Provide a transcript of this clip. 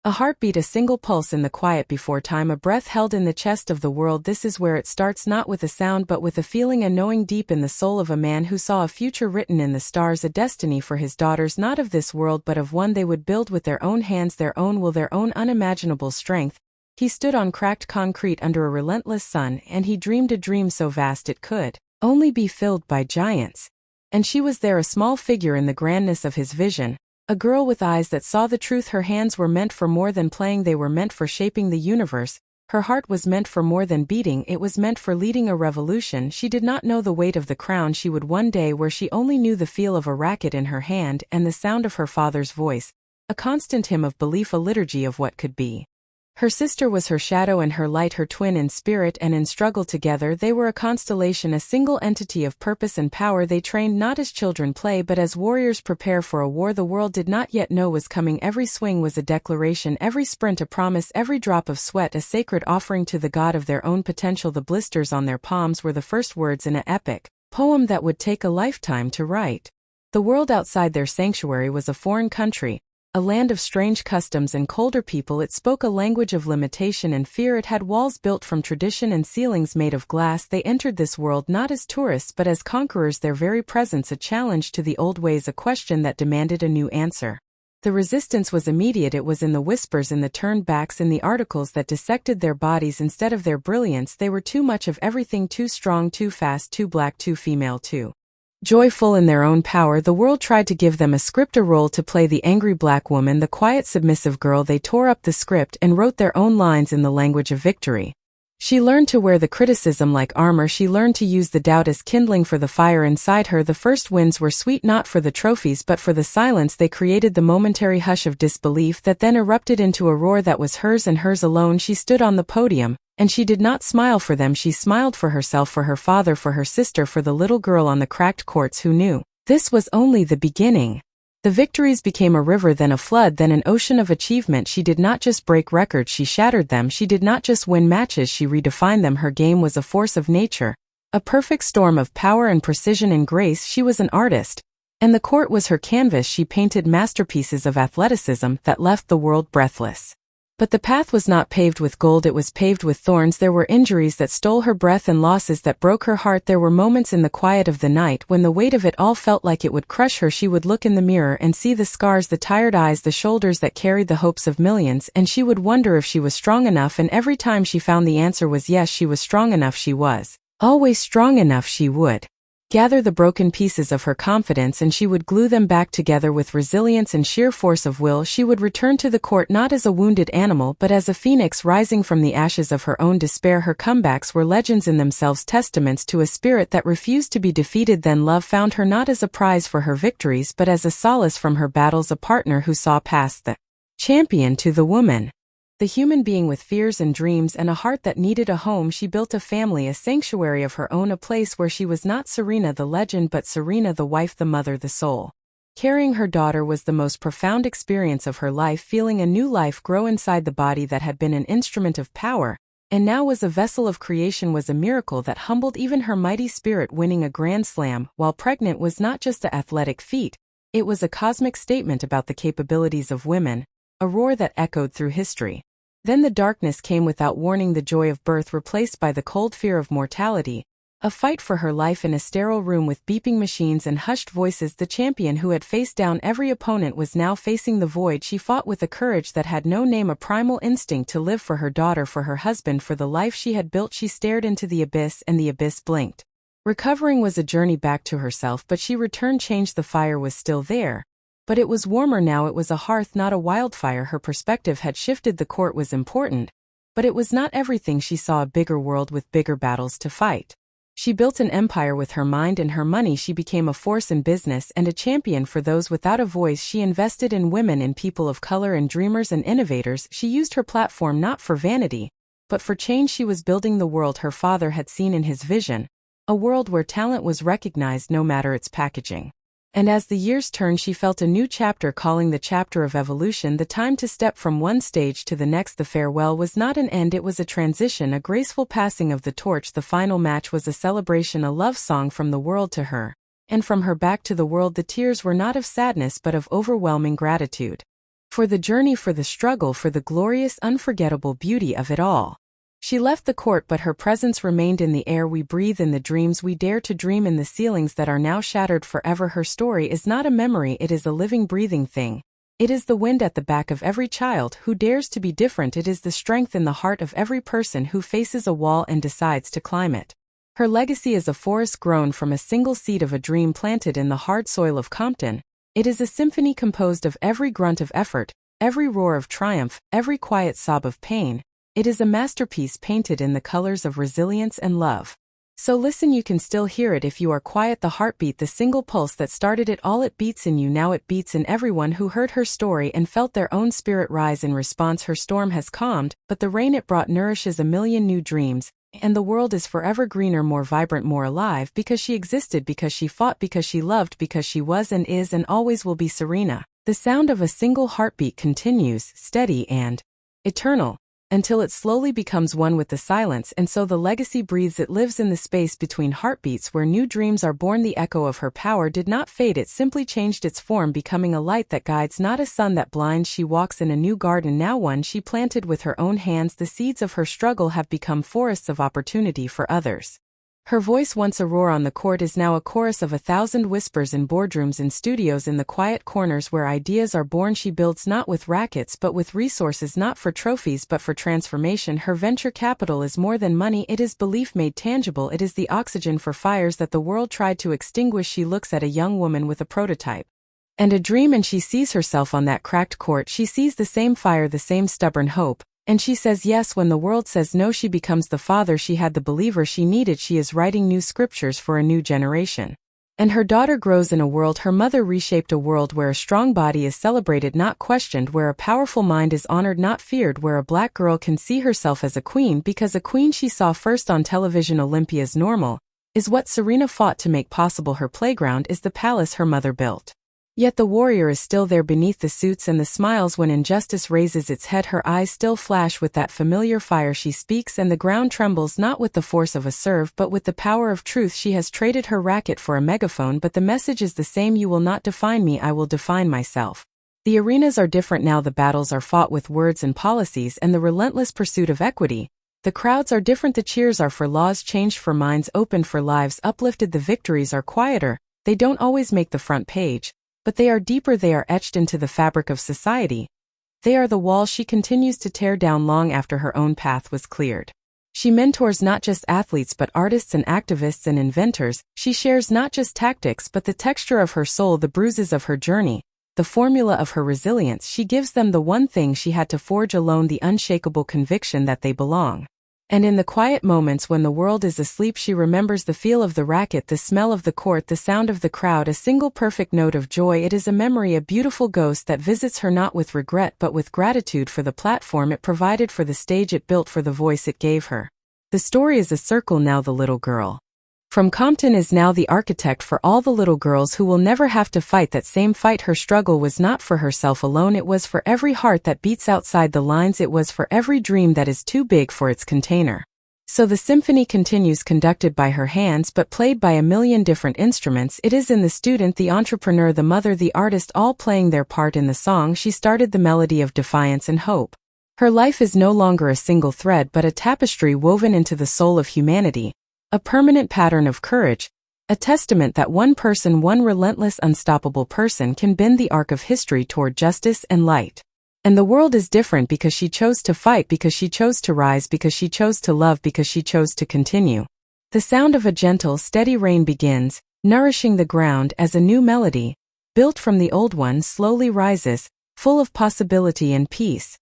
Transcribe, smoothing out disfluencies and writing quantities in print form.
A heartbeat, a single pulse in the quiet before time, a breath held in the chest of the world. This is where it starts, not with a sound but with a feeling, a knowing deep in the soul of a man who saw a future written in the stars, a destiny for his daughters, not of this world but of one they would build with their own hands, their own will, their own unimaginable strength. He stood on cracked concrete under a relentless sun, and he dreamed a dream so vast it could only be filled by giants. And she was there, a small figure in the grandness of his vision. A girl with eyes that saw the truth. Her hands were meant for more than playing, they were meant for shaping the universe. Her heart was meant for more than beating, it was meant for leading a revolution. She did not know the weight of the crown she would one day wear, she only knew the feel of a racket in her hand and the sound of her father's voice, a constant hymn of belief, a liturgy of what could be. Her sister was her shadow and her light, her twin in spirit and in struggle. Together they were a constellation, a single entity of purpose and power. They trained not as children play but as warriors prepare for a war the world did not yet know was coming. Every swing was a declaration, every sprint a promise, every drop of sweat a sacred offering to the god of their own potential. The blisters on their palms were the first words in an epic poem that would take a lifetime to write. The world outside their sanctuary was a foreign country, a land of strange customs and colder people. It spoke a language of limitation and fear. It had walls built from tradition and ceilings made of glass. They entered this world not as tourists but as conquerors, their very presence a challenge to the old ways, a question that demanded a new answer. The resistance was immediate, it was in the whispers, in the turned backs, in the articles that dissected their bodies instead of their brilliance. They were too much of everything, too strong, too fast, too black, too female, too joyful in their own power. The world tried to give them a script, a role to play, the angry black woman, the quiet submissive girl. They tore up the script and wrote their own lines in the language of victory. She learned to wear the criticism like armor. She learned to use the doubt as kindling for the fire inside her. The first wins were sweet, not for the trophies but for the silence they created, the momentary hush of disbelief that then erupted into a roar that was hers and hers alone. She stood on the podium, and she did not smile for them, she smiled for herself, for her father, for her sister, for the little girl on the cracked courts who knew this was only the beginning. The victories became a river, then a flood, then an ocean of achievement. She did not just break records, she shattered them. She did not just win matches, she redefined them. Her game was a force of nature, a perfect storm of power and precision and grace. She was an artist, and the court was her canvas. She painted masterpieces of athleticism that left the world breathless. But the path was not paved with gold, it was paved with thorns. There were injuries that stole her breath and losses that broke her heart. There were moments in the quiet of the night when the weight of it all felt like it would crush her. She would look in the mirror and see the scars, the tired eyes, the shoulders that carried the hopes of millions, and she would wonder if she was strong enough. And every time she found the answer was yes, she was strong enough. She was always strong enough. She would gather the broken pieces of her confidence and she would glue them back together with resilience and sheer force of will. She would return to the court not as a wounded animal but as a phoenix rising from the ashes of her own despair. Her comebacks were legends in themselves, testaments to a spirit that refused to be defeated. Then love found her not as a prize for her victories but as a solace from her battles, a partner who saw past the champion to the woman, the human being with fears and dreams and a heart that needed a home. She built a family, a sanctuary of her own, a place where she was not Serena the legend but Serena the wife, the mother, the soul. Carrying her daughter was the most profound experience of her life, feeling a new life grow inside the body that had been an instrument of power and now was a vessel of creation, was a miracle that humbled even her mighty spirit. Winning a Grand Slam while pregnant was not just an athletic feat, it was a cosmic statement about the capabilities of women, a roar that echoed through history. Then the darkness came without warning, the joy of birth replaced by the cold fear of mortality, a fight for her life in a sterile room with beeping machines and hushed voices. The champion who had faced down every opponent was now facing the void. She fought with a courage that had no name, a primal instinct to live for her daughter, for her husband, for the life she had built. She stared into the abyss and the abyss blinked. Recovering was a journey back to herself, but she returned changed. The fire was still there, but it was warmer now. It was a hearth, not a wildfire. Her perspective had shifted. The court was important, but it was not everything. She saw a bigger world with bigger battles to fight. She built an empire with her mind and her money. She became a force in business and a champion for those without a voice. She invested in women, in people of color, and dreamers and innovators. She used her platform not for vanity, but for change. She was building the world her father had seen in his vision, a world where talent was recognized no matter its packaging. And as the years turned, she felt a new chapter calling, the chapter of evolution, the time to step from one stage to the next. The farewell was not an end, it was a transition, a graceful passing of the torch. The final match was a celebration, a love song from the world to her, and from her back to the world. The tears were not of sadness but of overwhelming gratitude. For the journey, for the struggle, for the glorious, unforgettable beauty of it all. She left the court, but her presence remained in the air we breathe, in the dreams we dare to dream, in the ceilings that are now shattered forever. Her story is not a memory, it is a living, breathing thing. It is the wind at the back of every child who dares to be different. It is the strength in the heart of every person who faces a wall and decides to climb it. Her legacy is a forest grown from a single seed of a dream planted in the hard soil of Compton. It is a symphony composed of every grunt of effort, every roar of triumph, every quiet sob of pain. It is a masterpiece painted in the colors of resilience and love. So listen, you can still hear it if you are quiet. The heartbeat, the single pulse that started it all, it beats in you now, it beats in everyone who heard her story and felt their own spirit rise in response. Her storm has calmed, but the rain it brought nourishes a million new dreams, and the world is forever greener, more vibrant, more alive, because she existed, because she fought, because she loved, because she was and is and always will be Serena. The sound of a single heartbeat continues, steady and eternal, until it slowly becomes one with the silence, and so the legacy breathes. It lives in the space between heartbeats where new dreams are born. The echo of her power did not fade, it simply changed its form, becoming a light that guides, not a sun that blinds. She walks in a new garden now, one she planted with her own hands. The seeds of her struggle have become forests of opportunity for others. Her voice, once a roar on the court, is now a chorus of 1,000 whispers in boardrooms, in studios, in the quiet corners where ideas are born. She builds not with rackets but with resources, not for trophies but for transformation. Her venture capital is more than money, it is belief made tangible. It is the oxygen for fires that the world tried to extinguish. She looks at a young woman with a prototype and a dream, and she sees herself on that cracked court. She sees the same fire, the same stubborn hope. And she says yes when the world says no. She becomes the father she had, the believer she needed. She is writing new scriptures for a new generation. And her daughter grows in a world her mother reshaped, a world where a strong body is celebrated, not questioned, where a powerful mind is honored, not feared, where a black girl can see herself as a queen because a queen she saw first on television. Olympia's normal is what Serena fought to make possible. Her playground is the palace her mother built. Yet the warrior is still there beneath the suits and the smiles. When injustice raises its head, her eyes still flash with that familiar fire. She speaks and the ground trembles, not with the force of a serve but with the power of truth. She has traded her racket for a megaphone, but the message is the same: you will not define me, I will define myself. The arenas are different now, the battles are fought with words and policies and the relentless pursuit of equity. The crowds are different, the cheers are for laws changed, for minds opened, for lives uplifted. The victories are quieter, they don't always make the front page, but they are deeper, they are etched into the fabric of society. They are the walls she continues to tear down long after her own path was cleared. She mentors not just athletes but artists and activists and inventors. She shares not just tactics but the texture of her soul, the bruises of her journey, the formula of her resilience. She gives them the one thing she had to forge alone, the unshakable conviction that they belong. And in the quiet moments when the world is asleep, she remembers the feel of the racket, the smell of the court, the sound of the crowd, a single perfect note of joy. It is a memory, a beautiful ghost that visits her not with regret but with gratitude for the platform it provided, for the stage it built, for the voice it gave her. The story is a circle now. The little girl from Compton is now the architect for all the little girls who will never have to fight that same fight. Her struggle was not for herself alone, it was for every heart that beats outside the lines, it was for every dream that is too big for its container. So the symphony continues, conducted by her hands but played by a million different instruments. It is in the student, the entrepreneur, the mother, the artist, all playing their part in the song. She started the melody of defiance and hope. Her life is no longer a single thread but a tapestry woven into the soul of humanity. A permanent pattern of courage, a testament that one person, one relentless, unstoppable person can bend the arc of history toward justice and light. And the world is different because she chose to fight, because she chose to rise, because she chose to love, because she chose to continue. The sound of a gentle, steady rain begins, nourishing the ground as a new melody, built from the old one, slowly rises, full of possibility and peace.